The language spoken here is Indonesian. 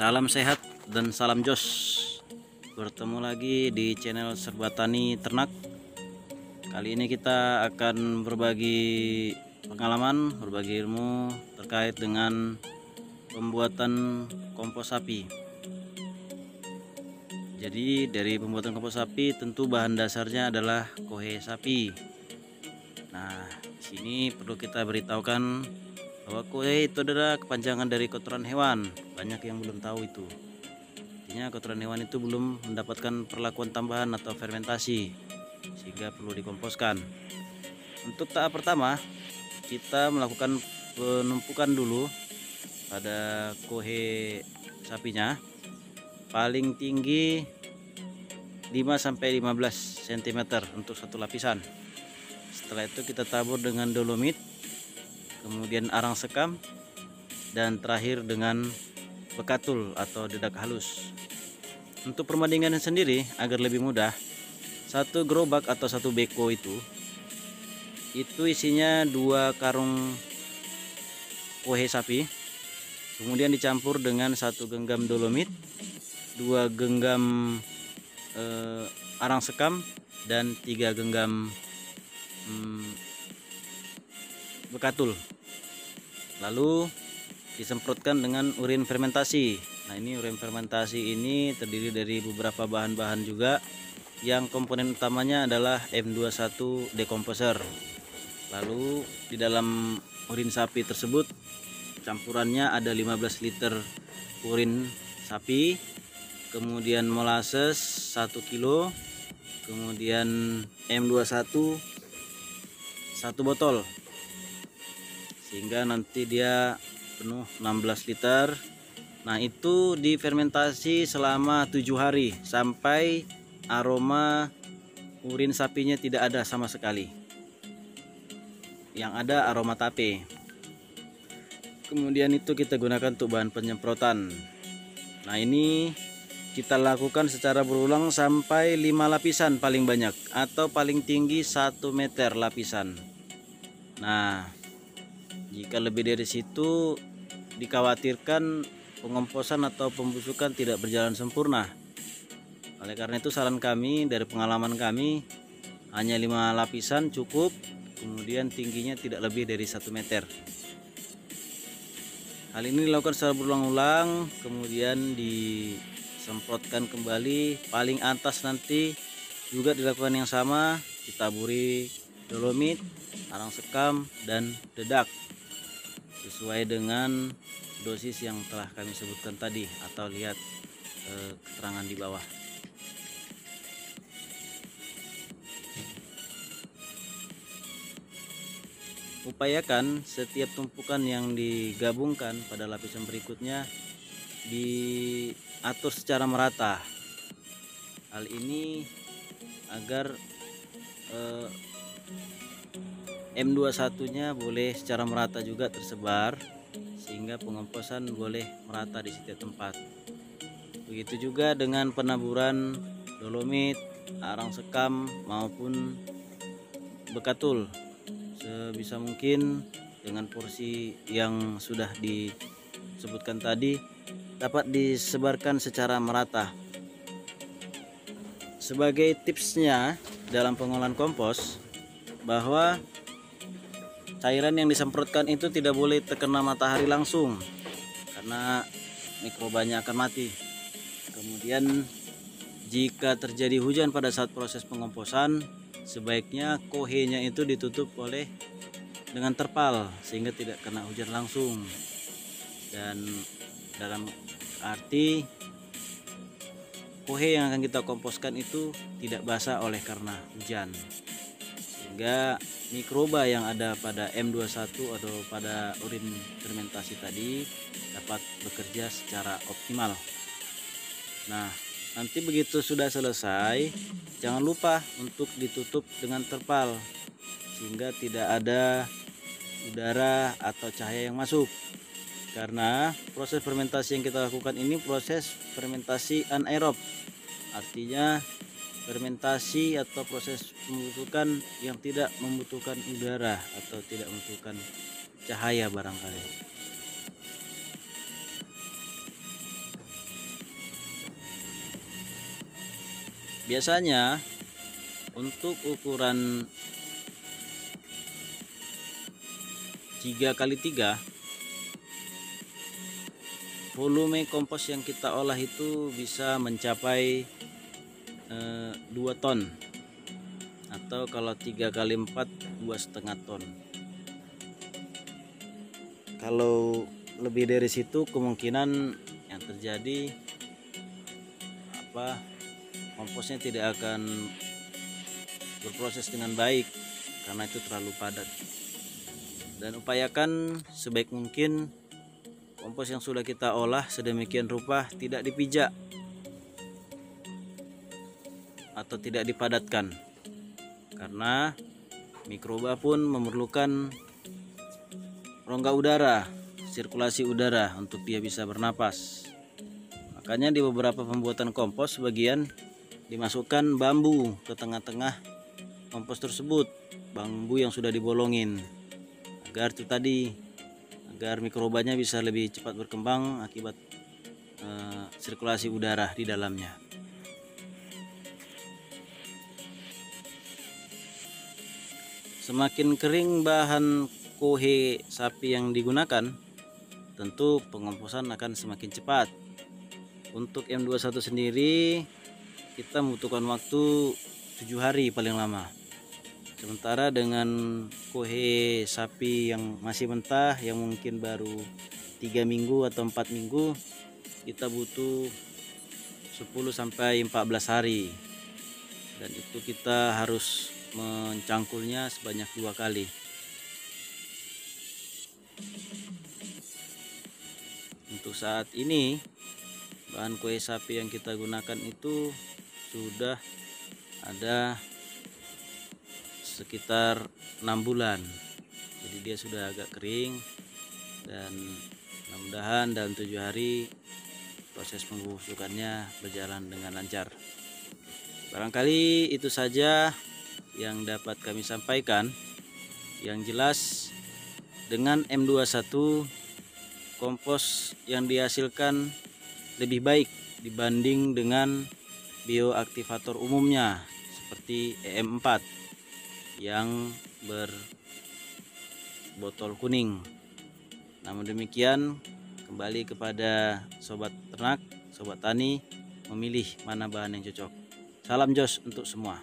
Salam sehat dan salam jos. Bertemu lagi di channel Serba Tani Ternak. Kali ini kita akan berbagi pengalaman, berbagi ilmu terkait dengan pembuatan kompos sapi. Jadi dari pembuatan kompos sapi tentu bahan dasarnya adalah kohe sapi. Nah, di sini perlu kita beritahukan bahwa kohe itu adalah kepanjangan dari kotoran hewan. Banyak yang belum tahu itu. Artinya kotoran hewan itu belum mendapatkan perlakuan tambahan atau fermentasi, sehingga perlu dikomposkan. Untuk tahap pertama, kita melakukan penumpukan dulu pada kohe sapinya. Paling tinggi 5-15 cm untuk satu lapisan. Setelah itu kita tabur dengan dolomit, kemudian arang sekam, dan terakhir dengan bekatul atau dedak halus. Untuk perbandingannya sendiri agar lebih mudah, satu gerobak atau satu beko itu isinya 2 karung kohe sapi, kemudian dicampur dengan 1 genggam dolomit, 2 genggam arang sekam, dan 3 genggam bekatul. Lalu disemprotkan dengan urin fermentasi. Nah, ini urin fermentasi ini terdiri dari beberapa bahan-bahan juga, yang komponen utamanya adalah M21 decomposer. Lalu di dalam urin sapi tersebut campurannya ada 15 liter urin sapi, kemudian molasses 1 kilo, kemudian M21 1 botol, sehingga nanti dia penuh 16 liter. Nah, itu difermentasi selama 7 hari sampai aroma urin sapinya tidak ada sama sekali. Yang ada aroma tape. Kemudian itu kita gunakan untuk bahan penyemprotan. Nah, ini kita lakukan secara berulang sampai 5 lapisan paling banyak, atau paling tinggi 1 meter lapisan. Nah, jika lebih dari situ dikhawatirkan pengomposan atau pembusukan tidak berjalan sempurna. Oleh karena itu saran kami, dari pengalaman kami, hanya 5 lapisan cukup, kemudian tingginya tidak lebih dari 1 meter. Hal ini dilakukan secara berulang-ulang, kemudian disemprotkan kembali. Paling atas nanti juga dilakukan yang sama, ditaburi dolomit, arang sekam, dan dedak sesuai dengan dosis yang telah kami sebutkan tadi, atau lihat keterangan di bawah. Upayakan setiap tumpukan yang digabungkan pada lapisan berikutnya diatur secara merata. Hal ini agar M21-nya boleh secara merata juga tersebar, sehingga pengomposan boleh merata di setiap tempat. Begitu juga dengan penaburan dolomit, arang sekam, maupun bekatul. Sebisa mungkin dengan porsi yang sudah disebutkan tadi dapat disebarkan secara merata. Sebagai tipsnya dalam pengolahan kompos, bahwa cairan yang disemprotkan itu tidak boleh terkena matahari langsung, karena mikrobanya akan mati. Kemudian jika terjadi hujan pada saat proses pengomposan, sebaiknya kohenya itu ditutup dengan terpal sehingga tidak kena hujan langsung. Dan dalam arti kohe yang akan kita komposkan itu tidak basah oleh karena hujan, sehingga mikroba yang ada pada M21 atau pada urin fermentasi tadi dapat bekerja secara optimal. Nah, nanti begitu sudah selesai, jangan lupa untuk ditutup dengan terpal sehingga tidak ada udara atau cahaya yang masuk. Karena proses fermentasi yang kita lakukan ini proses fermentasi anaerob, artinya fermentasi atau proses pembusukan yang tidak membutuhkan udara atau tidak membutuhkan cahaya barangkali. Biasanya untuk ukuran 3x3, volume kompos yang kita olah itu bisa mencapai 2 ton, atau kalau 3x4 2,5 ton. Kalau lebih dari situ kemungkinan yang terjadi komposnya tidak akan berproses dengan baik karena itu terlalu padat. Dan upayakan sebaik mungkin kompos yang sudah kita olah sedemikian rupa tidak dipijak atau tidak dipadatkan, karena mikroba pun memerlukan rongga udara, sirkulasi udara untuk dia bisa bernapas. Makanya di beberapa pembuatan kompos sebagian dimasukkan bambu ke tengah-tengah kompos tersebut, bambu yang sudah dibolongin, agar itu tadi, agar mikrobanya bisa lebih cepat berkembang akibat sirkulasi udara di dalamnya. Semakin kering bahan kohe sapi yang digunakan, tentu pengomposan akan semakin cepat. Untuk M21 sendiri kita membutuhkan waktu 7 hari paling lama. Sementara dengan kohe sapi yang masih mentah, yang mungkin baru 3 minggu atau 4 minggu, kita butuh 10-14 hari. Dan itu kita harus mencangkulnya sebanyak 2 kali. Untuk saat ini bahan kue sapi yang kita gunakan itu sudah ada sekitar 6 bulan, jadi dia sudah agak kering, dan mudah-mudahan dalam 7 hari proses pembusukannya berjalan dengan lancar. Barangkali itu saja yang dapat kami sampaikan. Yang jelas dengan M21 kompos yang dihasilkan lebih baik dibanding dengan bioaktivator umumnya seperti EM4 yang berbotol kuning. Namun demikian, kembali kepada sobat ternak, sobat tani, memilih mana bahan yang cocok. Salam jos untuk semua.